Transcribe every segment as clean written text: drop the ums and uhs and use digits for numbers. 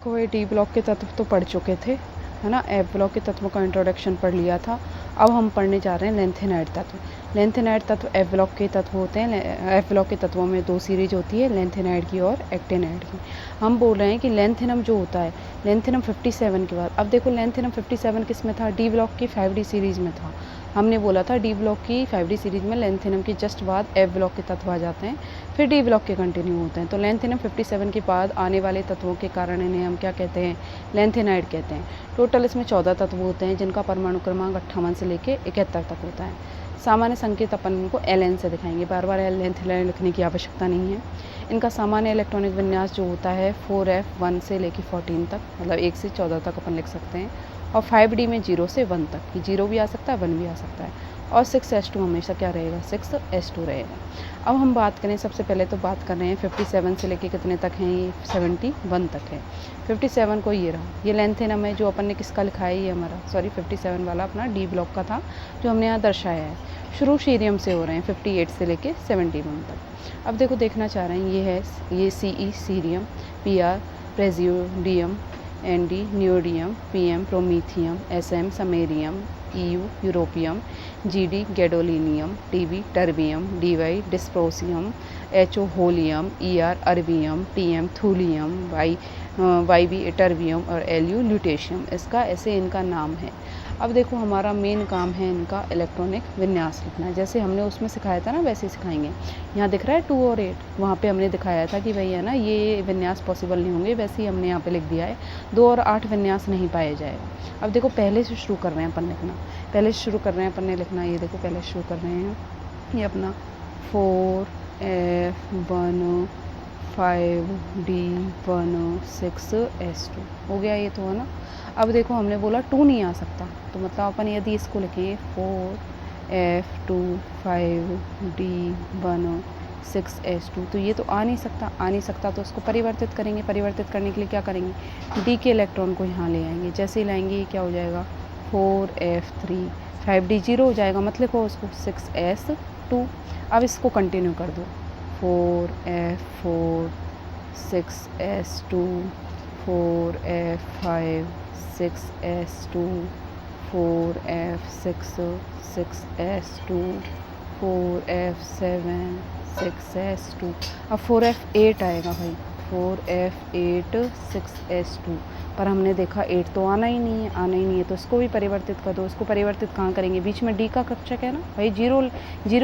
कोई D block के तत्व तो पढ़ चुके थे, है ना। एफ ब्लॉक के तत्वों का इंट्रोडक्शन पढ़ लिया था। अब हम पढ़ने जा रहे हैं लेंथेनाइड तत्व। लेंथेनाइड तत्व एफ ब्लॉक के तत्व होते हैं। एफ ब्लॉक के तत्वों में दो सीरीज होती है, लेंथेनाइड की और एक्टेनाइड की। हम बोल रहे हैं कि लेंथेनम जो होता है, लेंथेनम 57 के बाद, अब देखो लेंथेनम 57 किस में था, डी ब्लॉक की 5D सीरीज़ में था। हमने बोला था डी ब्लॉक की 5D सीरीज़ में लेंथेनम के जस्ट बाद एफ ब्लॉक के तत्व आ जाते हैं, फिर डी ब्लॉक के कंटिन्यू होते हैं। तो लेंथेनम 57 के बाद आने वाले तत्वों के कारण इन्हें हम क्या कहते हैं, लेंथेनाइड कहते हैं। टोटल इसमें 14 तत्व होते हैं जिनका परमाणु क्रमांक 58 से लेके 71 तक होता है। सामान्य संकेत अपन इनको Ln से दिखाएंगे, बार बार लेंथेनाइड लिखने की आवश्यकता नहीं है। इनका सामान्य इलेक्ट्रॉनिक विन्यास जो होता है 4f1 से लेके 14 तक, मतलब 1 से 14 तक अपन लिख सकते हैं। और 5D में 0 से 1 तक, कि 0 भी आ सकता है 1 भी आ सकता है। और 6s2 हमेशा क्या रहेगा, 6s2 रहेगा। अब हम बात करें, सबसे पहले तो बात कर रहे हैं 57 से लेके कितने तक हैं, ये 71 तक है। 57 को ये रहा, ये लेंथेनम है जो अपन ने किसका लिखा है, ये हमारा 57 वाला अपना डी ब्लॉक का था जो हमने यहाँ दर्शाया है। शुरू सीरियम से हो रहे हैं 58 से लेके 71 तक। अब देखो देखना चाह रहे हैं, ये है ये CE cerium, PR praseodymium, ND neodymium, PM promethium, SM samarium, EU europium, GD gadolinium, TB terbium, DY dysprosium, HO holmium, ER erbium, TM thulium, YB terbium और LU ल्यूटेशियम। इसका ऐसे इनका नाम है। अब देखो हमारा मेन काम है इनका इलेक्ट्रॉनिक विन्यास लिखना है। जैसे हमने उसमें सिखाया था ना वैसे ही सिखाएंगे। यहाँ दिख रहा है 2 और 8, वहाँ पे हमने दिखाया था कि भाई है ना ये विन्यास पॉसिबल नहीं होंगे, वैसे ही हमने यहाँ पे लिख दिया है। 2 और 8 विन्यास नहीं पाया जाएगा। अब देखो पहले से शुरू कर रहे हैं अपन लिखना, पहले से शुरू कर रहे हैं अपन ने लिखना। ये देखो पहले शुरू कर रहे हैं, ये अपना 4f1 5d1 6s2 हो गया, ये तो है ना। अब देखो हमने बोला 2 नहीं आ सकता, तो मतलब अपन यदि इसको लिखें 4f2 5d1 6s2, तो ये तो आ नहीं सकता, तो उसको परिवर्तित करेंगे। परिवर्तित करने के लिए क्या करेंगे, डी के इलेक्ट्रॉन को यहाँ ले आएंगे। जैसे ही लाएंगे ये क्या हो जाएगा, 4f3 5d 0 हो जाएगा, मत लिखो उसको 6s2। अब इसको कंटिन्यू कर दो, 4f4 6s2 4f5 6s2 4f6 6s2 4f7 6s2। अब 4f8 आएगा भाई, 4f8 6s2, पर हमने देखा 8 तो आना ही नहीं है, तो इसको भी परिवर्तित कर दो। इसको परिवर्तित कहाँ करेंगे, बीच में डी का कक्षक है ना भाई, 0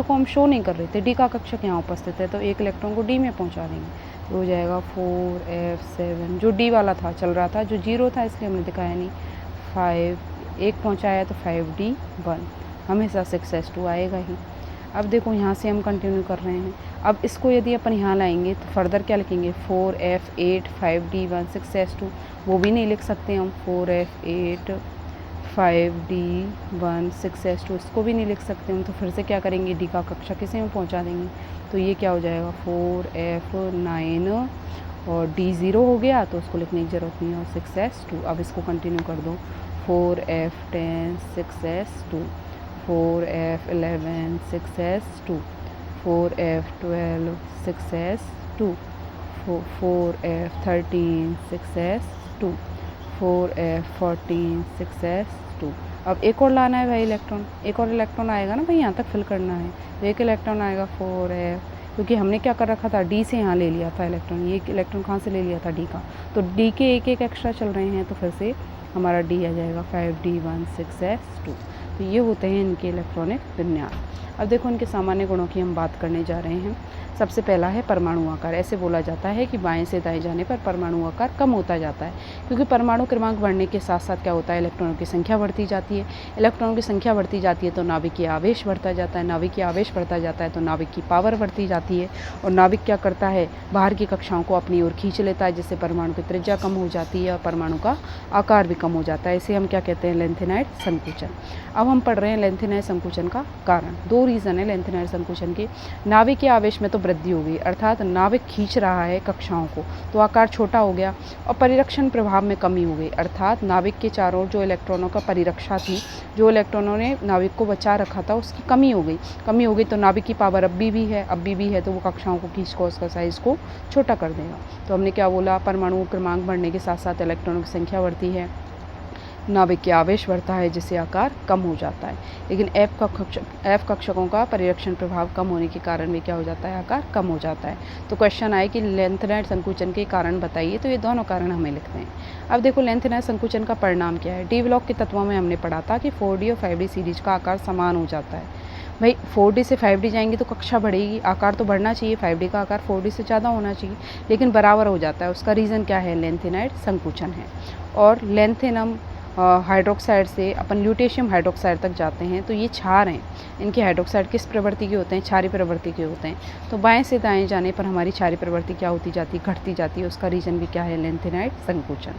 को हम शो नहीं कर रहे थे, डी का कक्षक यहाँ उपस्थित है, तो एक इलेक्ट्रॉन को डी में पहुँचा देंगे, तो हो जाएगा 4f7, जो डी वाला था चल रहा था, जो 0 था इसलिए हमने दिखाया नहीं, 5 1 पहुँचाया तो 5d1, हमेशा 6s2 आएगा ही। अब देखो यहाँ से हम कंटिन्यू कर रहे हैं। अब इसको यदि अपन यहाँ लाएंगे तो फर्दर क्या लिखेंगे, 4f8 5d1 6s2, वो भी नहीं लिख सकते हम, 4f8 5d1 6s2, इसको भी नहीं लिख सकते हम, तो फिर से क्या करेंगे, डी का कक्षक किसे में पहुँचा देंगे, तो ये क्या हो जाएगा 4f9 और d0 हो गया, तो उसको लिखने की ज़रूरत नहीं है, और 6s2। अब इसको कंटिन्यू कर दो, 4f10 6s2 4f11 6s2 4f12 6s2 4f13 6s2 4f14 6s2। अब एक और लाना है भाई इलेक्ट्रॉन, एक और इलेक्ट्रॉन आएगा ना भाई, यहाँ तक फिल करना है, तो एक इलेक्ट्रॉन आएगा 4f, क्योंकि हमने क्या कर रखा था, डी से यहाँ ले लिया था इलेक्ट्रॉन, ये इलेक्ट्रॉन कहाँ से ले लिया था, डी का, तो डी के एक एक्स्ट्रा चल रहे हैं, तो फिर से हमारा डी आ जाएगा 5d1 6s2। तो ये होते हैं इनके इलेक्ट्रॉनिक विन्यास। अब देखो इनके सामान्य गुणों की हम बात करने जा रहे हैं। सबसे पहला है परमाणु आकार। ऐसे बोला जाता है कि बाएं से दाएं जाने पर परमाणु आकार कम होता जाता है, क्योंकि परमाणु क्रमांक बढ़ने के साथ साथ क्या होता है, इलेक्ट्रॉनों की संख्या बढ़ती जाती है। इलेक्ट्रॉनों की संख्या बढ़ती जाती है तो नाभिकीय आवेश बढ़ता जाता है, नाभिकीय आवेश बढ़ता जाता है तो नाभिक की पावर बढ़ती जाती है, और नाभिक क्या करता है, बाहर की कक्षाओं को अपनी ओर खींच लेता है, जिससे परमाणु की त्रिज्या कम हो जाती है और परमाणु का आकार भी कम हो जाता है। इसे हम क्या कहते हैं, लेंथेनाइड संकुचन। अब हम पढ़ रहे हैं लेंथेनाइड संकुचन का कारण। 2 रीज़न है लेंथेनाइड संकुचन के। नाभिक के आवेश में तो वृद्धि हो गई, अर्थात नाभिक खींच रहा है कक्षाओं को, तो आकार छोटा हो गया। और परिरक्षण प्रभाव में कमी हो गई, अर्थात नाभिक के चारों ओर जो इलेक्ट्रॉनों का परिरक्षा थी, जो इलेक्ट्रॉनों ने नाभिक को बचा रखा था, उसकी कमी हो गई। तो नाभिक की पावर अब भी है तो वो कक्षाओं को खींच कर उसका साइज़ को छोटा कर देगा। तो हमने क्या बोला, परमाणु क्रमांक बढ़ने के साथ साथ इलेक्ट्रॉनों की संख्या बढ़ती है, नाभिक के आवेश बढ़ता है, जिससे आकार कम हो जाता है। लेकिन एफ कक्षकों का परिरक्षण प्रभाव कम होने के कारण भी क्या हो जाता है, आकार कम हो जाता है। तो क्वेश्चन आए कि लेंथेनाइड संकुचन के कारण बताइए, तो ये दोनों कारण हमें लिखते हैं। अब देखो लेंथेनाइड संकुचन का परिणाम क्या है। डी ब्लॉक के तत्वों में हमने पढ़ा था कि 4D और 5D सीरीज का आकार समान हो जाता है। भाई 4D से 5D जाएंगे तो कक्षा बढ़ेगी, आकार तो बढ़ना चाहिए, 5D का आकार 4D से ज़्यादा होना चाहिए, लेकिन बराबर हो जाता है। उसका रीज़न क्या है, लेंथेनाइड संकुचन है। और लेंथेनम हाइड्रोक्साइड से अपन ल्यूटेशियम हाइड्रोक्साइड तक जाते हैं, तो ये क्षार हैं। इनके हाइड्रोक्साइड किस प्रवृत्ति के होते हैं, क्षारीय प्रवृत्ति के होते हैं। तो बाएं से दाएं जाने पर हमारी क्षारीय प्रवृत्ति क्या होती जाती है, घटती जाती है। उसका रीज़न भी क्या है, लेंथेनाइड संकुचन।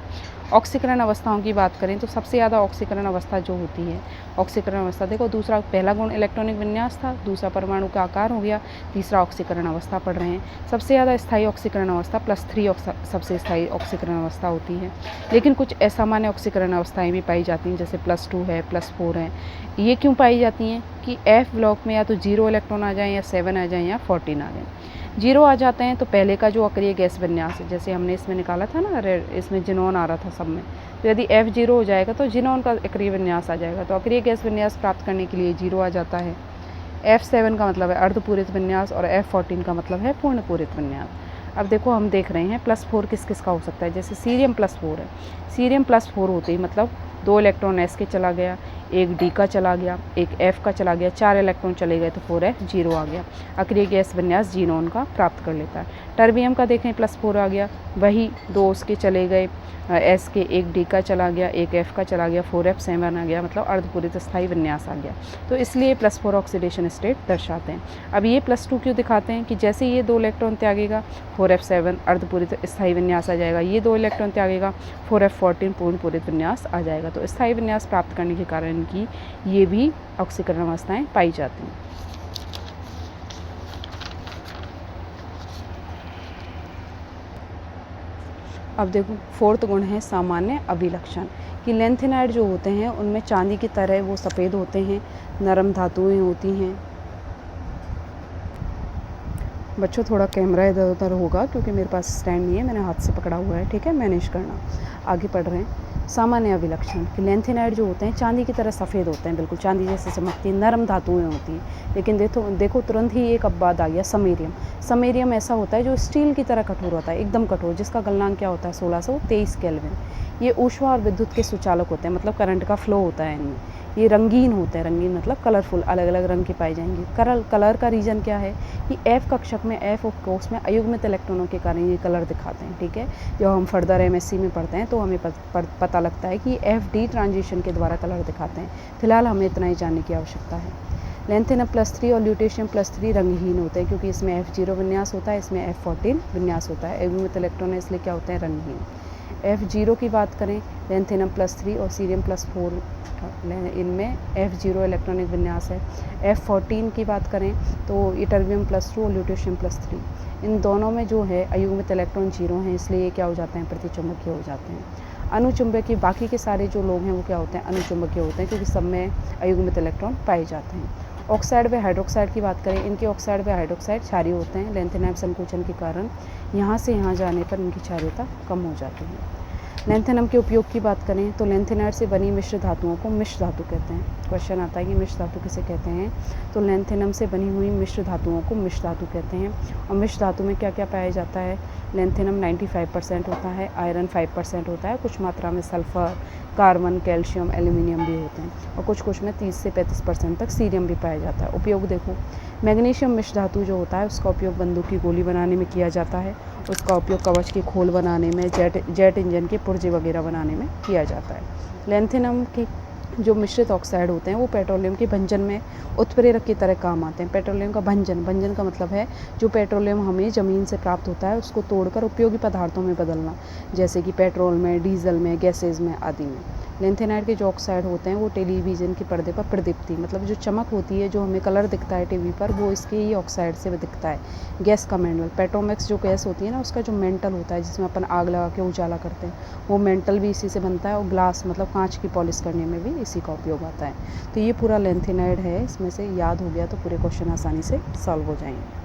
ऑक्सीकरण अवस्थाओं की बात करें तो सबसे ज़्यादा ऑक्सीकरण अवस्था जो होती है, ऑक्सीकरण अवस्था देखो, दूसरा पहला गुण इलेक्ट्रॉनिक विन्यास था, दूसरा परमाणु का आकार हो गया, तीसरा ऑक्सीकरण अवस्था पढ़ रहे हैं। सबसे ज़्यादा स्थायी ऑक्सीकरण अवस्था +3 सबसे स्थायी ऑक्सीकरण अवस्था होती है। लेकिन कुछ असामान्य ऑक्सीकरण अवस्थाएं भी पाई जाती हैं, जैसे +2 है, +4 है। ये क्यों पाई जाती हैं कि एफ ब्लॉक में या तो 0 इलेक्ट्रॉन आ जाएँ, या 7 आ जाएँ, या 14 आ जाएँ। 0 आ जाते हैं तो पहले का जो अक्रिय गैस विन्यास है, जैसे हमने इसमें निकाला था ना, इसमें जिनोन आ रहा था सब में, तो यदि F0 हो जाएगा तो जिनोन का अक्रिय विन्यास आ जाएगा। तो अक्रिय गैस विन्यास प्राप्त करने के लिए 0 आ जाता है। F7 का मतलब है अर्धपूरित विन्यास, और F14 का मतलब है पूर्ण पूरित विन्यास। अब देखो हम देख रहे हैं +4 किस किस का हो सकता है, जैसे सीरियम +4 है। सीरियम +4 होते ही मतलब 2 इलेक्ट्रॉन S के चला गया, 1 D का चला गया, 1 F का चला गया, 4 इलेक्ट्रॉन चले गए तो 4F0 आ गया। अक्रिय गैस विन्यास जीनोन का प्राप्त कर लेता है। टर्बियम का देखें +4 आ गया, वही 2 उसके चले गए, S के 1 D का चला गया, 1 F का चला गया, 4F7 आ गया, मतलब अर्धपूरित स्थायी विन्यास आ गया। तो इसलिए +4 ऑक्सीडेशन स्टेट दर्शाते हैं। अब ये +2 क्यों दिखाते हैं कि जैसे ये 2 इलेक्ट्रॉन त्यागेगा 4F7 अर्धपूरित स्थायी विन्यास आ जाएगा, ये 2 इलेक्ट्रॉन त्यागेगा 4F14 पूर्ण पूरित विन्यास आ जाएगा। तो स्थायी विन्यास प्राप्त करने के कारण इनकी ये भी ऑक्सीकरण अवस्थाएं पाई जाती हैं। अब देखो 4th गुण है सामान्य अभिलक्षण, कि लेंथेनाइड जो होते हैं उनमें चांदी की तरह वो सफ़ेद होते हैं, नरम धातुएं होती हैं। बच्चों थोड़ा कैमरा इधर उधर होगा क्योंकि मेरे पास स्टैंड नहीं है, मैंने हाथ से पकड़ा हुआ है, ठीक है, मैनेज करना। आगे पढ़ रहे हैं। सामान्य अभिलक्षण, कि लेंथेनाइड जो होते हैं चांदी की तरह सफ़ेद होते हैं, बिल्कुल चांदी जैसे चमकती है, नरम धातुएं होती हैं। लेकिन देखो तुरंत ही एक अपवाद आ गया, समेरियम। समेरियम ऐसा होता है जो स्टील की तरह कठोर होता है, एकदम कठोर, जिसका गलनांक क्या होता है 1623 केल्विन। ये ऊष्मा और विद्युत के सुचालक होते हैं, मतलब करंट का फ्लो होता है इनमें। ये रंगीन होते हैं, रंगीन मतलब कलरफुल, अलग अलग रंग के पाए जाएंगे। कलर का रीज़न क्या है कि F कक्षक में F ऑफ कोर्स में अयुग्मित इलेक्ट्रॉनों के कारण ये कलर दिखाते हैं, ठीक है। जब हम फर्दर MSc में पढ़ते हैं तो हमें पता लगता है कि FD ट्रांजिशन के द्वारा कलर दिखाते हैं। फिलहाल हमें इतना ही जानने की आवश्यकता है। लेंथेनम +3 और ल्यूटेशियम +3 रंगहीन होते हैं, क्योंकि इसमें F0 विन्यास होता है, इसमें F14 विन्यास होता है। अयुग्मित इलेक्ट्रॉन है इसलिए क्या होते हैं, रंगहीन। F0 की बात करें, लेंथेनम +3 और सीरियम +4 इनमें F0 इलेक्ट्रॉनिक विन्यास है। F14 की बात करें तो ये टर्बियम +2 और ल्यूटेशियम +3, इन दोनों में जो है अयुग्मित इलेक्ट्रॉन 0 हैं, इसलिए ये क्या हो जाते हैं, प्रतिचुंबकीय हो जाते हैं। अनुचुंबकीय, बाकी के सारे जो लोग हैं वो क्या होते हैं, अनुचुंबकीय होते हैं, क्योंकि सब में अयुग्मित इलेक्ट्रॉन पाए जाते हैं। ऑक्साइड व हाइड्रोक्साइड की बात करें, इनके ऑक्साइड व हाइड्रोक्साइड क्षारीय होते हैं। लेंथेनाइड संकुचन के कारण यहाँ से यहाँ जाने पर इनकी क्षारीयता कम हो जाती है। लेंथेनम के उपयोग की बात करें तो लेंथेनाइड से बनी मिश्र धातुओं को मिश्र धातु कहते हैं। क्वेश्चन आता है कि मिश्र धातु किसे कहते हैं, तो लेंथेनम से बनी हुई मिश्र धातुओं को मिश्र धातु कहते हैं। और मिश्र धातु में क्या क्या पाया जाता है, लेंथेनम 95% होता है, आयरन 5% होता है, कुछ मात्रा में सल्फर, कार्बन, कैल्शियम, एल्यूमिनियम भी होते हैं, और कुछ में 30 से 35% तक सीरियम भी पाया जाता है। उपयोग देखो, मैग्नीशियम मिश्र धातु जो होता है उसका उपयोग बंदूक की गोली बनाने में किया जाता है, उसका उपयोग कवच के खोल बनाने में, जेट इंजन के पुर्जे वगैरह बनाने में किया जाता है। लेंथेनम के जो मिश्रित ऑक्साइड होते हैं वो पेट्रोलियम के भंजन में उत्प्रेरक की तरह काम आते हैं। पेट्रोलियम का भंजन का मतलब है जो पेट्रोलियम हमें ज़मीन से प्राप्त होता है उसको तोड़कर उपयोगी पदार्थों में बदलना, जैसे कि पेट्रोल में, डीजल में, गैसेज में आदि में। लेंथेनाइड के जो ऑक्साइड होते हैं वो टेलीविज़न के पर्दे पर प्रदीप्ति, मतलब जो चमक होती है, जो हमें कलर दिखता है टीवी पर, वो इसके ही ऑक्साइड से दिखता है। गैस का मेंटल, पेट्रोमैक्स जो गैस होती है ना, उसका जो मेंटल होता है जिसमें अपन आग लगा के उजाला करते हैं, वो मेंटल भी इसी से बनता है। और ग्लास मतलब कांच की पॉलिश करने में भी इसी का उपयोग आता है। तो ये पूरा लेंथेनाइड है, इसमें से याद हो गया तो पूरे क्वेश्चन आसानी से सॉल्व हो जाएंगे।